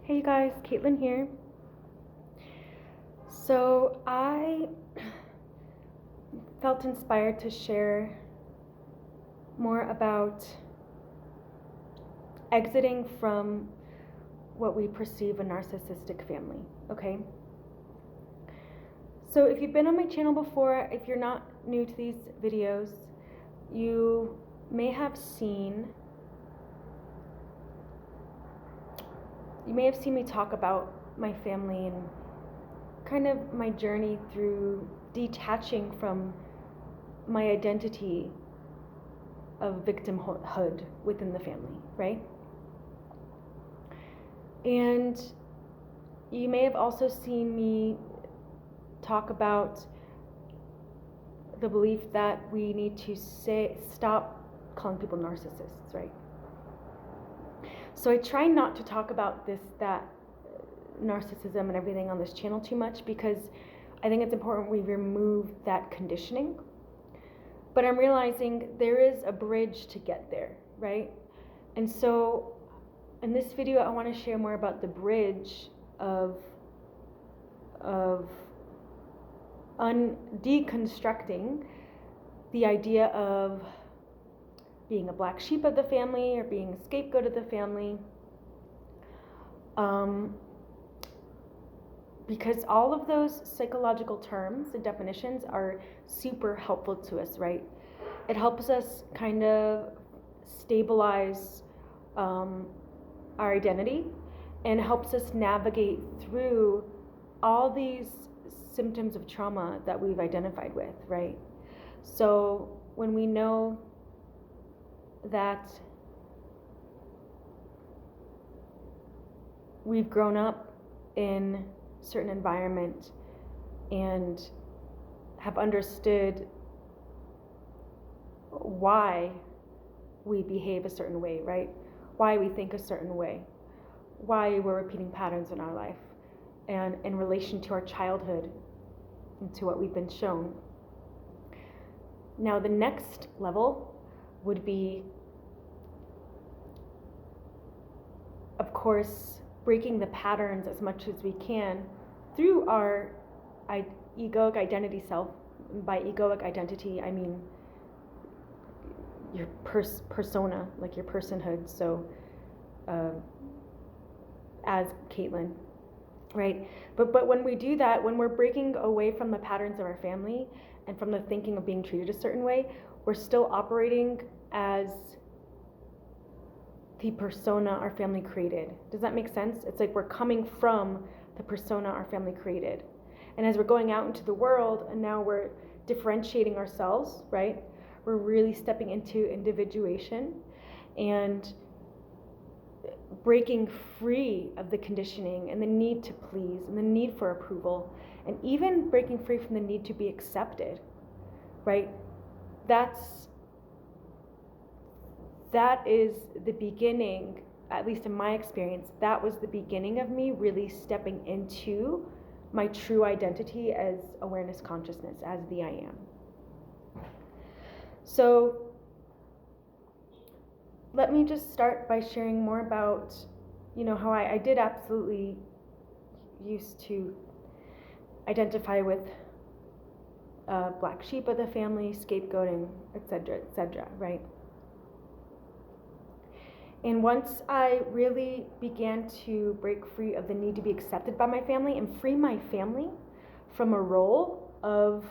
Hey you guys, Caitlin here. So I felt inspired to share more about exiting from what we perceive a narcissistic family, okay? So if you've been on my channel before, if you're not new to these videos, you may have seen me talk about my family and kind of my journey through detaching from my identity of victimhood within the family, right? And you may have also seen me talk about the belief that we need to stop calling people narcissists, right? So I try not to talk about that narcissism and everything on this channel too much, because I think it's important we remove that conditioning. But I'm realizing there is a bridge to get there, right? And so in this video, I want to share more about the bridge of deconstructing the idea of being a black sheep of the family or being a scapegoat of the family. Because all of those psychological terms and definitions are super helpful to us, right? It helps us kind of stabilize our identity and helps us navigate through all these symptoms of trauma that we've identified with, right? So when we know that we've grown up in a certain environment and have understood why we behave a certain way, right? Why we think a certain way, why we're repeating patterns in our life, and in relation to our childhood and to what we've been shown. Now, the next level would be, of course, breaking the patterns as much as we can through our egoic identity self. By egoic identity, I mean your persona, like your personhood. So as Caitlin, right? But when we do that, when we're breaking away from the patterns of our family and from the thinking of being treated a certain way, we're still operating as the persona our family created. Does that make sense? It's like we're coming from the persona our family created. And as we're going out into the world and now we're differentiating ourselves, right? We're really stepping into individuation and breaking free of the conditioning and the need to please and the need for approval, and even breaking free from the need to be accepted, right? That is the beginning, at least in my experience, that was the beginning of me really stepping into my true identity as awareness consciousness, as the I am. So let me just start by sharing more about, how I did absolutely used to identify with black sheep of the family, scapegoating, etc., right? And once I really began to break free of the need to be accepted by my family and free my family from a role of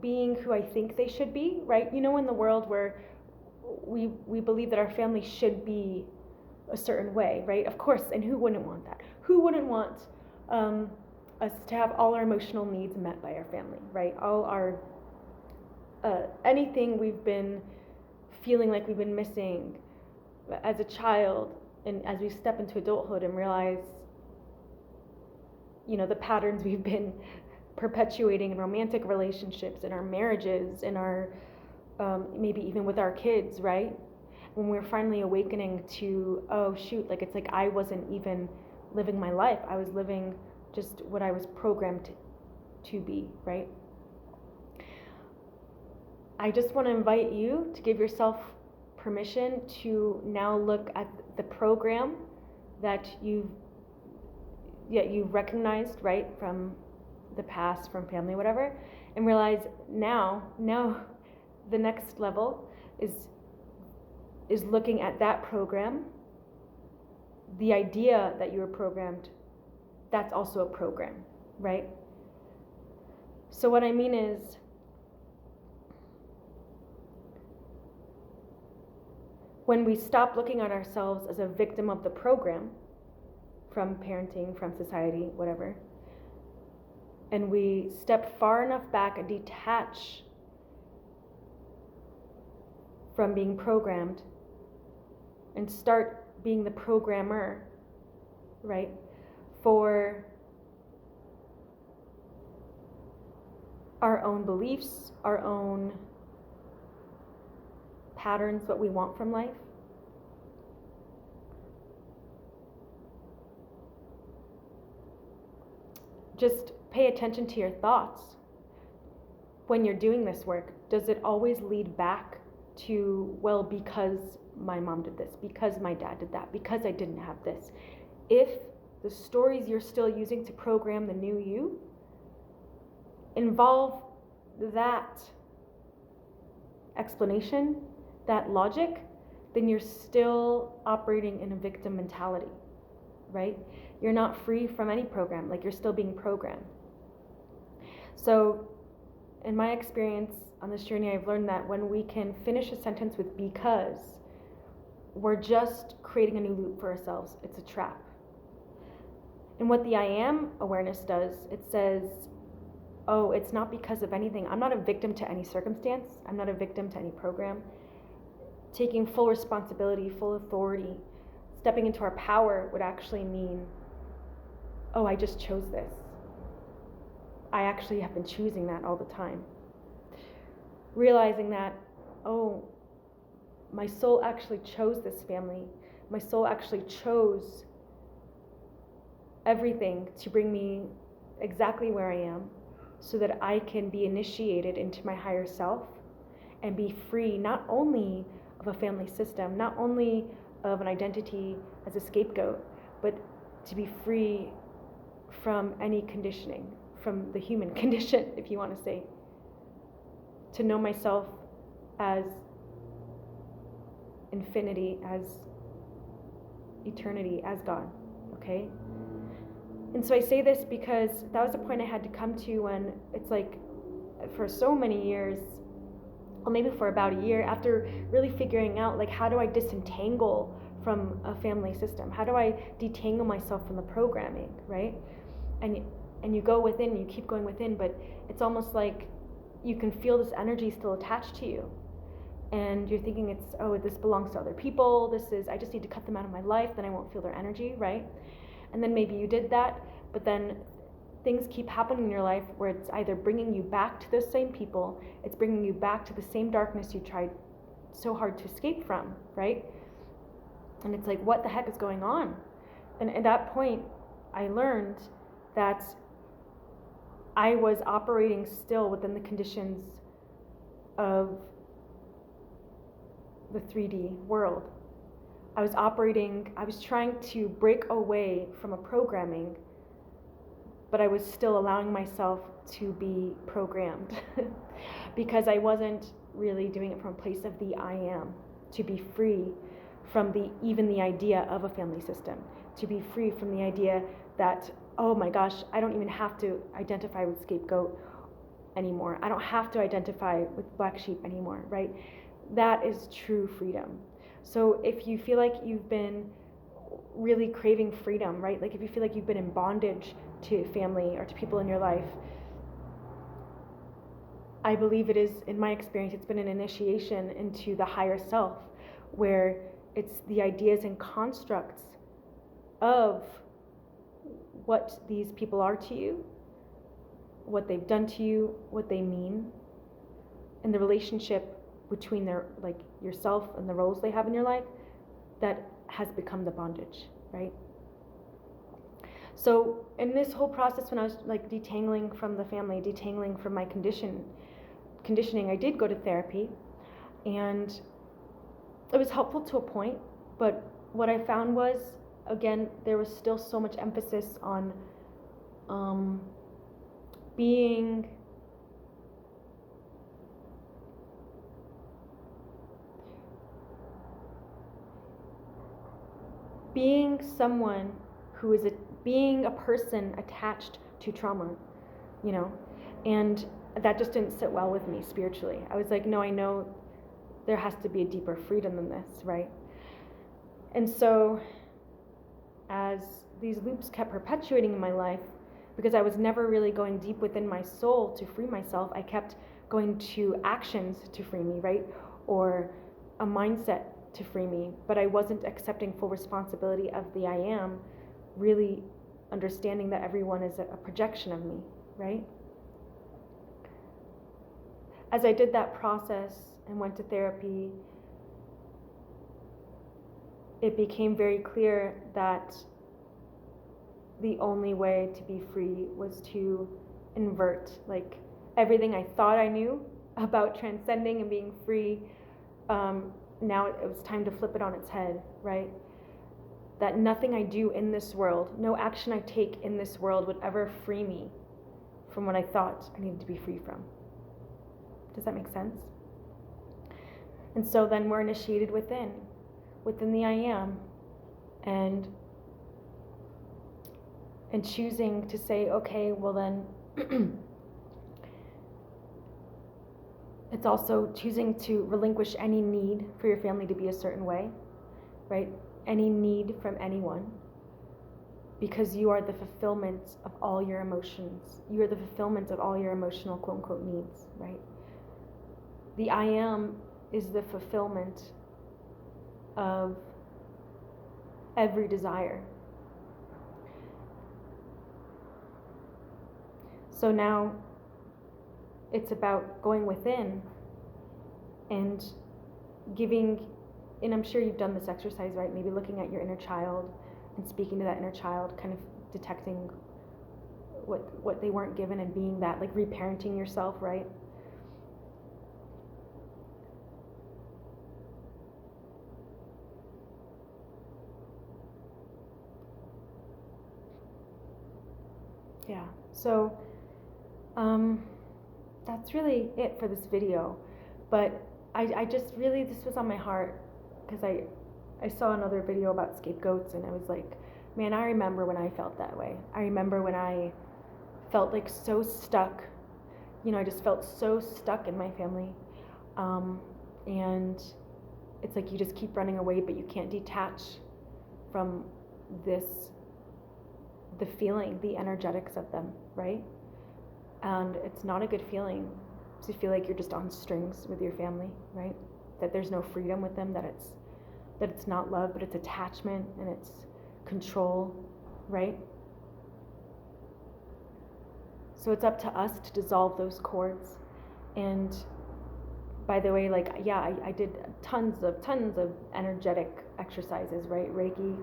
being who I think they should be, right? In the world where we believe that our family should be a certain way, right? Of course, and who wouldn't want that? Who wouldn't want us to have all our emotional needs met by our family, right? All our, anything we've been feeling like we've been missing as a child, and as we step into adulthood and realize, the patterns we've been perpetuating in romantic relationships, in our marriages, in our, maybe even with our kids, right? When we're finally awakening to, oh shoot, like it's like I wasn't even living my life. I was living just what I was programmed to be, right? I just want to invite you to give yourself permission to now look at the program that you've you recognized, right, from the past, from family, whatever, and realize now the next level is looking at that program, the idea that you were programmed, that's also a program, right? So what I mean is, when we stop looking at ourselves as a victim of the program, from parenting, from society, whatever, and we step far enough back and detach from being programmed and start being the programmer, right, for our own beliefs, our own patterns, what we want from life. Just pay attention to your thoughts when you're doing this work. Does it always lead back to, well, because my mom did this, because my dad did that, because I didn't have this? If the stories you're still using to program the new you involve that explanation, that logic, then you're still operating in a victim mentality, right? You're not free from any program, like you're still being programmed. So in my experience on this journey, I've learned that when we can finish a sentence with because, we're just creating a new loop for ourselves. It's a trap. And what the I am awareness does, it says, oh, it's not because of anything. I'm not a victim to any circumstance. I'm not a victim to any program. Taking full responsibility, full authority, stepping into our power would actually mean, oh, I just chose this. I actually have been choosing that all the time. Realizing that, oh, my soul actually chose this family. My soul actually chose everything to bring me exactly where I am, so that I can be initiated into my higher self and be free not only of a family system, not only of an identity as a scapegoat, but to be free from any conditioning, from the human condition, if you want to say. To know myself as infinity, as eternity, as God, okay? And so I say this because that was the point I had to come to when it's like, for so many years, or maybe for about a year, after really figuring out, like, how do I disentangle from a family system? How do I detangle myself from the programming, right? And you go within, you keep going within, but it's almost like you can feel this energy still attached to you. And you're thinking it's, oh, this belongs to other people. I just need to cut them out of my life, then I won't feel their energy, right? And then maybe you did that, but then things keep happening in your life where it's either bringing you back to those same people, it's bringing you back to the same darkness you tried so hard to escape from, right? And it's like, what the heck is going on? And at that point, I learned that I was operating still within the conditions of the 3D world. I was trying to break away from a programming, but I was still allowing myself to be programmed because I wasn't really doing it from a place of the I am, to be free from even the idea of a family system, to be free from the idea that, oh my gosh, I don't even have to identify with scapegoat anymore. I don't have to identify with black sheep anymore, right? That is true freedom. So if you feel like you've been really craving freedom, right? Like if you feel like you've been in bondage to family or to people in your life, I believe it is, in my experience, it's been an initiation into the higher self, where it's the ideas and constructs of what these people are to you, what they've done to you, what they mean, and the relationship between yourself and the roles they have in your life, that has become the bondage, right? So in this whole process, when I was like detangling from the family, detangling from my conditioning, I did go to therapy, and it was helpful to a point, but what I found was again, there was still so much emphasis on being someone who is being a person attached to trauma, you know, and that just didn't sit well with me spiritually. I was like, no, I know there has to be a deeper freedom than this, right? And so as these loops kept perpetuating in my life, because I was never really going deep within my soul to free myself, I kept going to actions to free me, right? Or a mindset to free me, but I wasn't accepting full responsibility of the I am, really understanding that everyone is a projection of me, right? As I did that process and went to therapy, it became very clear that the only way to be free was to invert, like, everything I thought I knew about transcending and being free. Now it was time to flip it on its head, right? That nothing I do in this world, no action I take in this world would ever free me from what I thought I needed to be free from. Does that make sense? And so then we're initiated within the I am, and choosing to say, okay, well then, it's also choosing to relinquish any need for your family to be a certain way, right? Any need from anyone, because you are the fulfillment of all your emotions. You are the fulfillment of all your emotional quote unquote needs, right? The I am is the fulfillment of every desire. So now it's about going within and giving, and I'm sure you've done this exercise, right? Maybe looking at your inner child and speaking to that inner child, kind of detecting what they weren't given and being that, like reparenting yourself, right? Yeah, so that's really it for this video. But I just really, this was on my heart because I saw another video about scapegoats, and I was like, man, I remember when I felt that way. I remember when I felt like so stuck. You know, I just felt so stuck in my family. And it's like you just keep running away, but you can't detach from the feeling, the energetics of them, right? And it's not a good feeling to feel like you're just on strings with your family, right? That there's no freedom with them, that it's not love, but it's attachment and it's control, right? So it's up to us to dissolve those cords. And by the way, like, yeah, I did tons of energetic exercises, right? Reiki,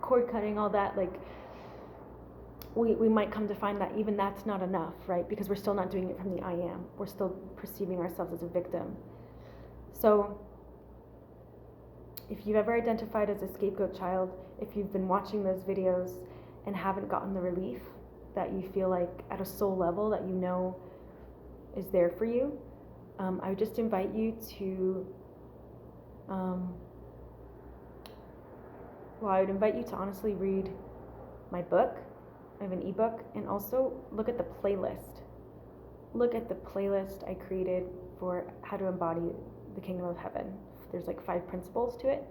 cord cutting, all that. Like, we might come to find that even that's not enough, right? Because we're still not doing it from the I am. We're still perceiving ourselves as a victim. So if you've ever identified as a scapegoat child, if you've been watching those videos and haven't gotten the relief that you feel like at a soul level that you know is there for you, I would just invite you to, I would invite you to honestly read my book. I have an ebook, and also look at the playlist. Look at the playlist I created for how to embody the kingdom of heaven. There's like 5 principles to it,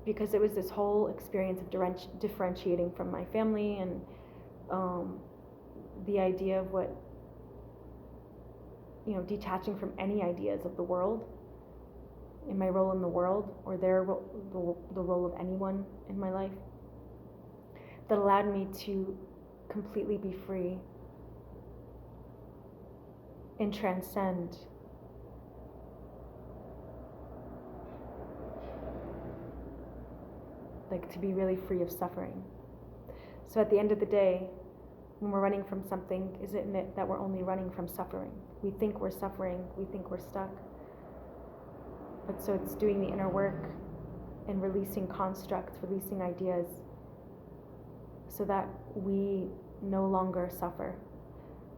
because it was this whole experience of differentiating from my family, and the idea of what, you know, detaching from any ideas of the world, in my role in the world, or the role of anyone in my life, that allowed me to completely be free and transcend. Like, to be really free of suffering. So at the end of the day, when we're running from something, isn't it that we're only running from suffering? We think we're suffering, we think we're stuck. But so it's doing the inner work and releasing constructs, releasing ideas, so that we no longer suffer.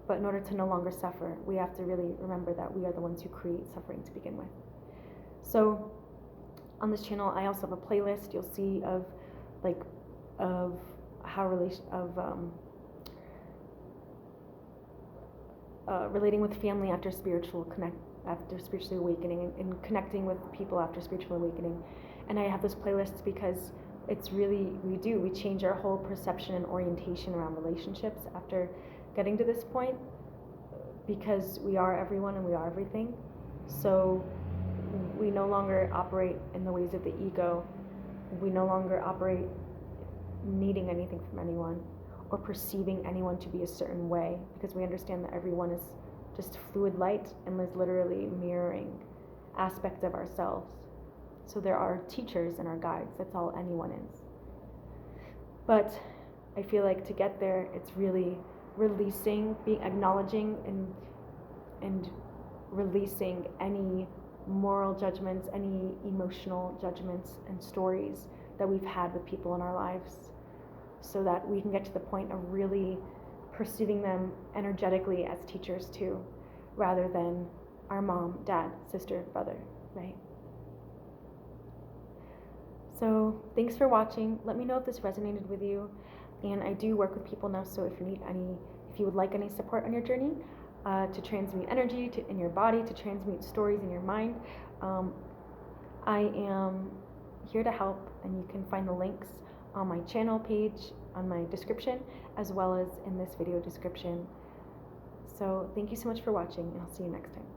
But in order to no longer suffer, we have to really remember that we are the ones who create suffering to begin with. So on this channel, I also have a playlist you'll see of relating with family after spiritually awakening, and connecting with people after spiritual awakening. And I have those playlists because it's really, we change our whole perception and orientation around relationships after getting to this point, because we are everyone and we are everything. So we no longer operate in the ways of the ego. We no longer operate needing anything from anyone or perceiving anyone to be a certain way, because we understand that everyone is just fluid light and is literally mirroring aspects of ourselves. So there are teachers and our guides. That's all anyone is. But I feel like to get there, it's really releasing, acknowledging and releasing any moral judgments, any emotional judgments and stories that we've had with people in our lives, so that we can get to the point of really perceiving them energetically as teachers too, rather than our mom, dad, sister, brother, right? So thanks for watching. Let me know if this resonated with you. And I do work with people now, so if you would like any support on your journey, to transmute energy in your body, to transmute stories in your mind, I am here to help, and you can find the links on my channel page, on my description, as well as in this video description. So thank you so much for watching, and I'll see you next time.